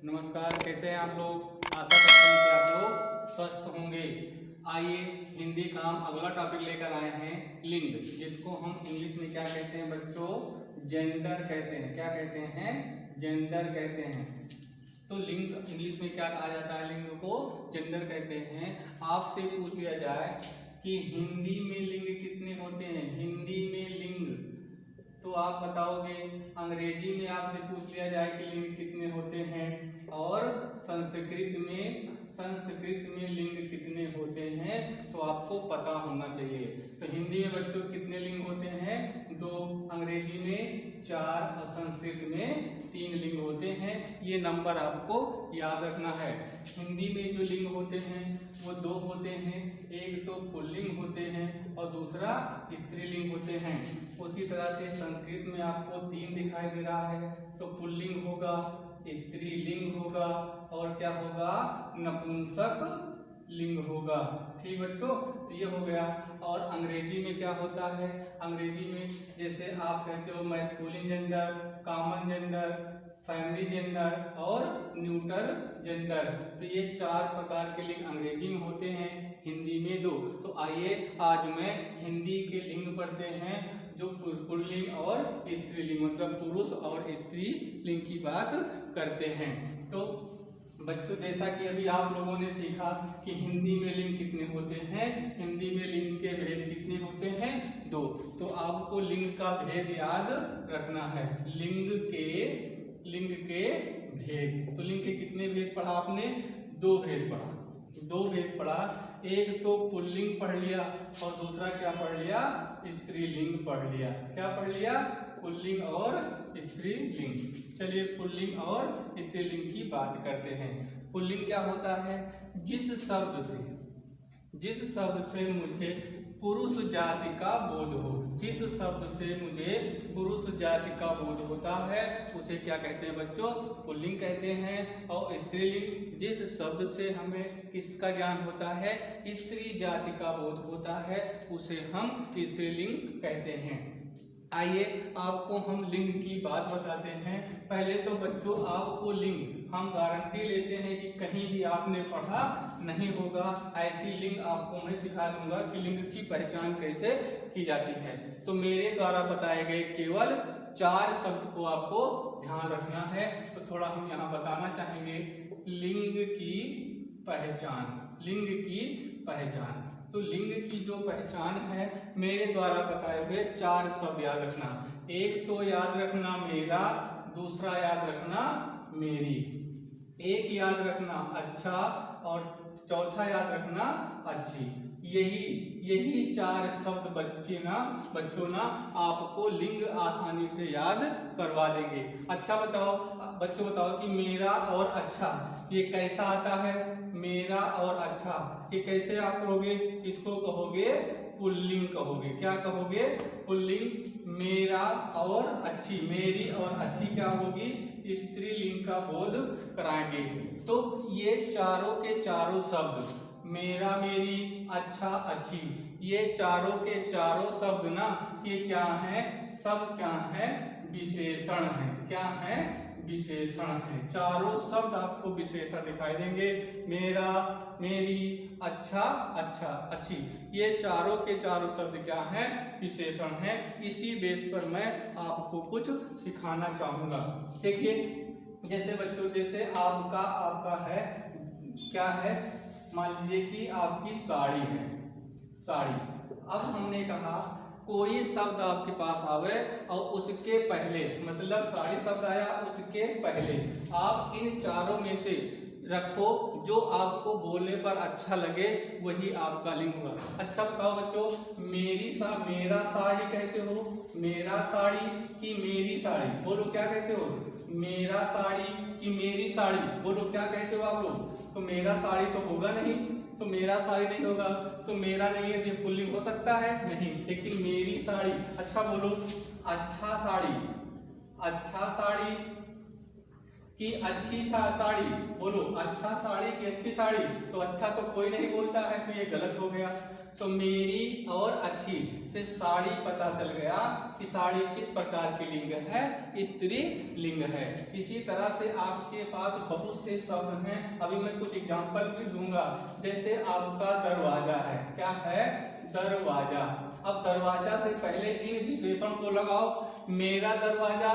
नमस्कार, कैसे हैं आप लोग। आशा करते हैं कि आप लोग स्वस्थ होंगे। आइए हिंदी का हम अगला टॉपिक लेकर आए हैं, लिंग, जिसको हम इंग्लिश में क्या कहते हैं बच्चों, जेंडर कहते हैं। क्या कहते हैं? जेंडर कहते हैं। तो लिंग इंग्लिश में क्या कहा जाता है? लिंग को जेंडर कहते हैं। आपसे पूछ लिया जाए कि हिंदी में लिंग कितने होते हैं, हिंदी में लिंग, तो आप बताओगे। अंग्रेजी में आपसे पूछ लिया जाए कि लिंग कितने होते हैं, और संस्कृत में लिंग कितने होते हैं, तो आपको पता होना चाहिए। तो हिंदी में बच्चों कितने लिंग होते हैं? 2, अंग्रेजी में 4 और संस्कृत में 3 लिंग होते हैं। ये नंबर आपको याद रखना है। हिंदी में जो लिंग होते हैं वो 2 होते हैं, एक तो पुल्लिंग होते हैं और दूसरा स्त्रीलिंग होते हैं। उसी तरह से संस्कृत में आपको 3 दिखाई दे रहा है, तो पुल्लिंग होगा, स्त्रीलिंग होगा और क्या होगा, नपुंसक लिंग होगा। ठीक बच्चों, तो ये हो गया। और अंग्रेजी में क्या होता है? अंग्रेजी में जैसे आप कहते हो masculine gender, common gender, family gender और न्यूट्रल जेंडर, तो ये 4 प्रकार के लिंग अंग्रेजी में होते हैं, हिंदी में 2। तो आइए आज मैं हिंदी के लिंग पढ़ते हैं, जो पुल्लिंग और स्त्रीलिंग, मतलब पुरुष और स्त्री लिंग की बात करते हैं। तो बच्चों, जैसा कि अभी आप लोगों ने सीखा कि हिंदी में लिंग कितने होते हैं, हिंदी में लिंग के भेद कितने होते हैं, 2। तो आपको लिंग का भेद याद रखना है। लिंग के भेद, तो लिंग के कितने भेद पढ़ा आपने? 2 भेद पढ़ा। 2 भेद पढ़ा, एक तो पुल्लिंग पढ़ लिया और दूसरा क्या पढ़ लिया, स्त्रीलिंग पढ़ लिया। क्या पढ़ लिया? पुल्लिंग और स्त्रीलिंग। चलिए पुल्लिंग और स्त्रीलिंग की बात करते हैं। पुल्लिंग क्या होता है? जिस शब्द से मुझे पुरुष जाति का बोध हो, जिस शब्द से मुझे पुरुष जाति का बोध होता है उसे क्या कहते हैं बच्चों? पुल्लिंग कहते हैं। और स्त्रीलिंग, जिस शब्द से हमें किसका ज्ञान होता है, स्त्री जाति का बोध होता है, उसे हम स्त्रीलिंग कहते हैं। आइए आपको हम लिंग की बात बताते हैं। पहले तो बच्चों आपको लिंग हम गारंटी लेते हैं कि कहीं भी आपने पढ़ा नहीं होगा, ऐसी लिंग आपको मैं सिखा दूंगा कि लिंग की पहचान कैसे की जाती है। तो मेरे द्वारा बताए गए केवल 4 शब्द को आपको ध्यान रखना है। तो थोड़ा हम यहाँ बताना चाहेंगे लिंग की पहचान। तो लिंग की जो पहचान है, मेरे द्वारा बताए हुए 4 शब्द याद रखना। एक तो याद रखना मेरा, दूसरा याद रखना मेरी, एक याद रखना अच्छा और चौथा याद रखना अच्छी। यही 4 शब्द बच्चों ना आपको लिंग आसानी से याद करवा देंगे। अच्छा बच्चों बताओ कि मेरा और अच्छा ये कैसा आता है? मेरा और अच्छा ये कैसे आप कहोगे? इसको कहोगे पुल्लिंग कहोगे। क्या कहोगे? पुल्लिंग। मेरा और अच्छी, मेरी और अच्छी क्या होगी? स्त्रीलिंग का बोध कराएंगे। तो ये चारों के चारों शब्द, मेरा, मेरी, अच्छा, अच्छी, ये चारों के चारों शब्द ना ये क्या है? सब क्या है? विशेषण है। क्या है? विशेषण है। चारों शब्द आपको विशेषण दिखाई देंगे। मेरा, मेरी, अच्छा, अच्छी, ये चारों के चारों शब्द क्या है? विशेषण है। इसी बेस पर मैं आपको कुछ सिखाना चाहूंगा। देखिए जैसे बच्चों, जैसे आपका है, क्या है? मान लीजिए कि आपकी साड़ी है, साड़ी। अब हमने कहा कोई शब्द आपके पास आवे और उसके पहले, मतलब साड़ी शब्द आया उसके पहले आप इन चारों में से रखो जो आपको बोलने पर अच्छा लगे, वही आपका लिंग होगा। अच्छा बताओ बच्चों, मेरा साड़ी कहते हो, मेरा साड़ी कि मेरी साड़ी? बोलो क्या कहते हो? मेरा साड़ी कि मेरी साड़ी? बोलो क्या कहते हो आप लोग? तो मेरा साड़ी तो होगा नहीं, तो मेरा साड़ी नहीं होगा, तो मेरा नहीं है, तो पुल्लिंग हो सकता है नहीं, लेकिन मेरी साड़ी। अच्छा बोलो, अच्छा साड़ी कि अच्छी साड़ी? बोलो अच्छा साड़ी कि अच्छी साड़ी? तो अच्छा तो कोई नहीं बोलता है, तो ये गलत हो गया। तो मेरी और अच्छी से साड़ी पता चल गया कि साड़ी किस प्रकार की लिंग है, स्त्री लिंग है। इसी तरह से आपके पास बहुत से शब्द हैं, अभी मैं कुछ एग्जांपल भी दूंगा। जैसे आपका दरवाजा है, क्या है, दरवाजा। अब दरवाजा से पहले इन विशेषण को लगाओ, मेरा दरवाजा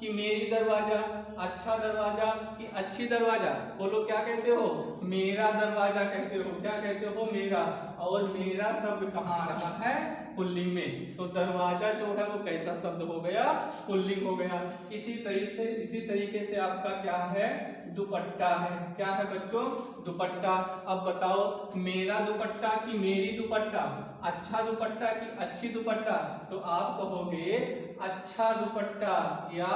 कि मेरी दरवाजा, अच्छा दरवाजा कि अच्छी दरवाजा। बोलो क्या कहते हो, मेरा दरवाजा कहते हो, क्या कहते हो, मेरा। और मेरा शब्द कहाँ आ रहा है, पुल्लिंग में। तो दरवाजा जो है वो कैसा शब्द हो गया, पुल्लिंग हो गया। इसी तरीके से आपका क्या है, दुपट्टा है। क्या है बच्चों, दुपट्टा। अब बताओ, मेरा दुपट्टा कि मेरी दुपट्टा, अच्छा दुपट्टा कि अच्छी दुपट्टा। तो आप कहोगे अच्छा दुपट्टा या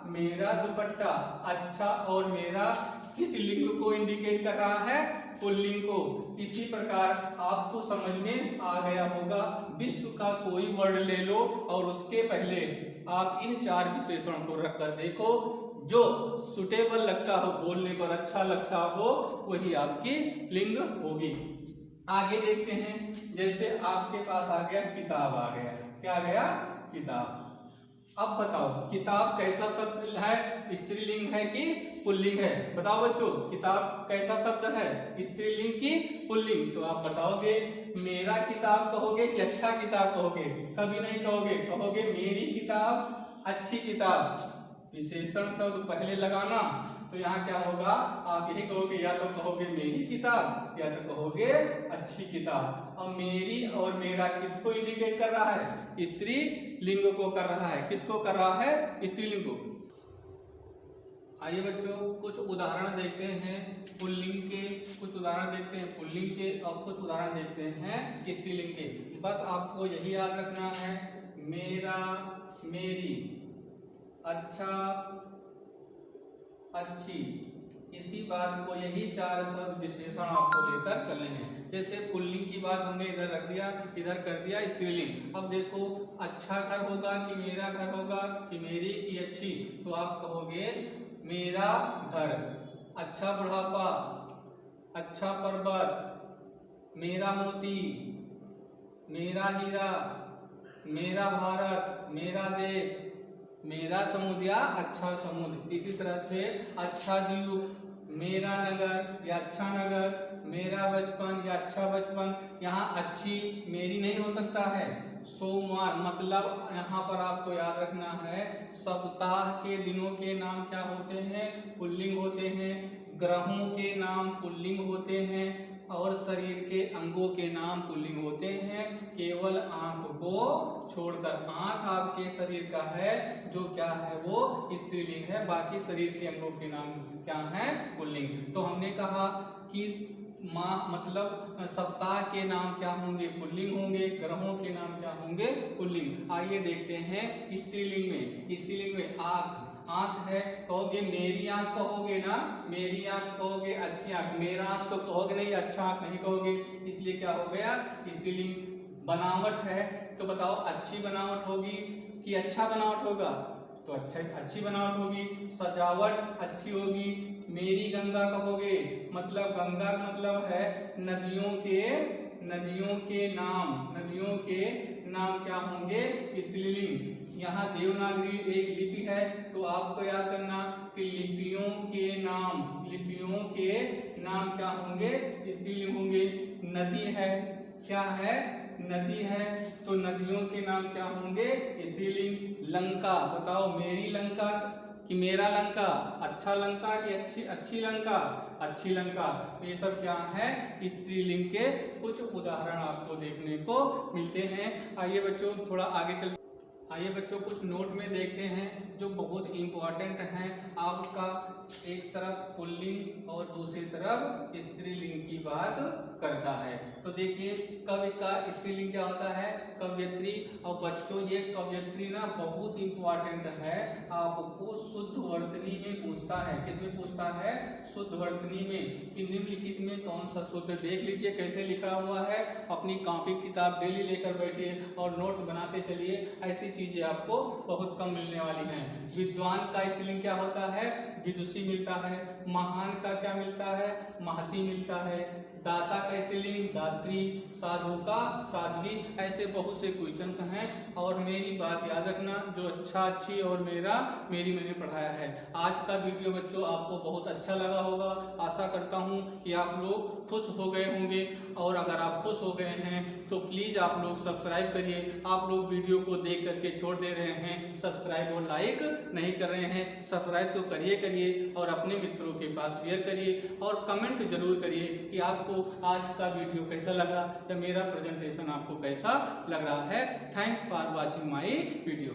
मेरा दुपट्टा। अच्छा और मेरा किस लिंग को इंडिकेट कर रहा है, पुल्लिंग को। इसी प्रकार आपको समझ में आ गया होगा, विश्व का कोई वर्ड ले लो और उसके पहले आप इन 4 विशेषण को रखकर देखो, जो सुटेबल लगता हो, बोलने पर अच्छा लगता हो, वही आपकी लिंग होगी। आगे देखते हैं, जैसे आपके पास आ गया किताब, आ गया, क्या आ गया, किताब। अब बताओ किताब कैसा शब्द है, स्त्रीलिंग है कि पुल्लिंग है, बताओ बच्चों, किताब कैसा शब्द है, स्त्रीलिंग की पुल्लिंग। तो आप बताओगे मेरा किताब कहोगे कि अच्छा किताब कहोगे, कभी नहीं कहोगे, कहोगे मेरी किताब, अच्छी किताब। विशेषण शब्द पहले लगाना, तो यहाँ क्या होगा, आप यही कहोगे, या तो कहोगे मेरी किताब या तो कहोगे अच्छी किताब। अब मेरी और मेरा किसको इंडिकेट कर रहा है, स्त्री लिंग को कर रहा है। किसको कर रहा है, स्त्रीलिंग को। आइए बच्चों कुछ उदाहरण देखते हैं पुल्लिंग के, कुछ उदाहरण देखते हैं पुल्लिंग के और कुछ उदाहरण देखते हैं स्त्रीलिंग के। बस आपको यही याद रखना है, मेरा, मेरी, अच्छा, अच्छी, इसी बात को, यही 4 शब्द विशेषण आपको लेकर चलने हैं। जैसे पुल्लिंग की बात हमने इधर रख दिया, इधर कर दिया स्त्रीलिंग। अब देखो अच्छा घर होगा कि मेरा घर होगा कि मेरी की अच्छी, तो आप कहोगे मेरा घर। अच्छा बुढ़ापा, अच्छा पर्वत, मेरा मोती, मेरा हीरा, मेरा भारत, मेरा देश, मेरा समुद्र या अच्छा समुद्र। इसी तरह से अच्छा द्वीप, मेरा नगर या अच्छा नगर, मेरा बचपन या अच्छा बचपन। यहाँ अच्छी मेरी नहीं हो सकता है। सोमवार, मतलब यहाँ पर आपको याद रखना है, सप्ताह के दिनों के नाम क्या होते हैं, पुल्लिंग होते हैं। ग्रहों के नाम पुल्लिंग होते हैं और शरीर के अंगों के नाम पुल्लिंग होते हैं, केवल आंख को छोड़कर। आंख आपके शरीर का है जो क्या है, वो स्त्रीलिंग है, बाकी शरीर के अंगों के नाम क्या है, पुल्लिंग। तो हमने कहा कि माह मतलब सप्ताह के नाम क्या होंगे, पुल्लिंग होंगे, ग्रहों के नाम क्या होंगे, पुल्लिंग। आइए देखते हैं स्त्रीलिंग में। स्त्रीलिंग में आंख, आंख है, कहोगे मेरी आंख कहोगे ना, मेरी आंख कहोगे, अच्छी आंख, मेरा आंख तो कहोगे नहीं, अच्छा आंख नहीं कहोगे, इसलिए क्या हो गया, स्त्रीलिंग। बनावट है, तो बताओ अच्छी बनावट होगी कि अच्छा बनावट होगा, तो अच्छी बनावट होगी। सजावट अच्छी होगी। मेरी गंगा कहोगे, मतलब गंगा का मतलब है नदियों के नाम, नदियों के नाम क्या होंगे, स्त्रीलिंग। यहाँ देवनागरी एक लिपि है, तो आपको याद करना कि लिपियों के नाम क्या होंगे, स्त्रीलिंग होंगे। नदी है, क्या है, नदी है, तो नदियों के नाम क्या होंगे, स्त्रीलिंग। लंका, बताओ मेरी लंका कि मेरा लंका, अच्छा लंका कि अच्छी लंका, अच्छी लंका। तो ये सब क्या है, स्त्रीलिंग के कुछ उदाहरण आपको देखने को मिलते हैं। आइए बच्चों थोड़ा आगे चल, आइए बच्चों कुछ नोट में देखते हैं जो बहुत इंपॉर्टेंट हैं। आपका एक तरफ पुल्लिंग और दूसरी तरफ स्त्रीलिंग की बात करता है। तो देखिए कवि का स्त्रीलिंग क्या होता है, कवयत्री। और बच्चों ये कवयत्री ना बहुत इंपॉर्टेंट है, आपको शुद्ध वर्तनी में पूछता है। किसमें पूछता है, शुद्ध वर्तनी में, कि निम्नलिखित में कौन सा शुद्ध। देख लीजिए कैसे लिखा हुआ है, अपनी कॉपी किताब डेली लेकर बैठिए और नोट्स बनाते चलिए, ऐसी चीजें आपको बहुत कम मिलने वाली हैं। विद्वान का स्त्रीलिंग क्या होता है, विदुषी मिलता है। महान का क्या मिलता है? महती मिलता है। दाता का स्त्रीलिंग दात्री, साधु का साध्वी। ऐसे बहुत से क्वेश्चंस हैं। और मेरी बात याद रखना, जो अच्छी और मेरी मैंने पढ़ाया है। आज का वीडियो बच्चों आपको बहुत अच्छा लगा होगा। आशा करता हूं कि आप लोग खुश हो गए होंगे। और अगर आप खुश हो गए हैं तो प्लीज़ आप लोग सब्सक्राइब करिए। आप लोग वीडियो को देख करके छोड़ दे रहे हैं, सब्सक्राइब और लाइक नहीं कर रहे हैं। सब्सक्राइब तो करिए और अपने मित्रों के पास शेयर करिए और कमेंट जरूर करिए कि आपको आज का वीडियो कैसा लगा या मेरा प्रेजेंटेशन आपको कैसा लग रहा है। Thanks for watching my video.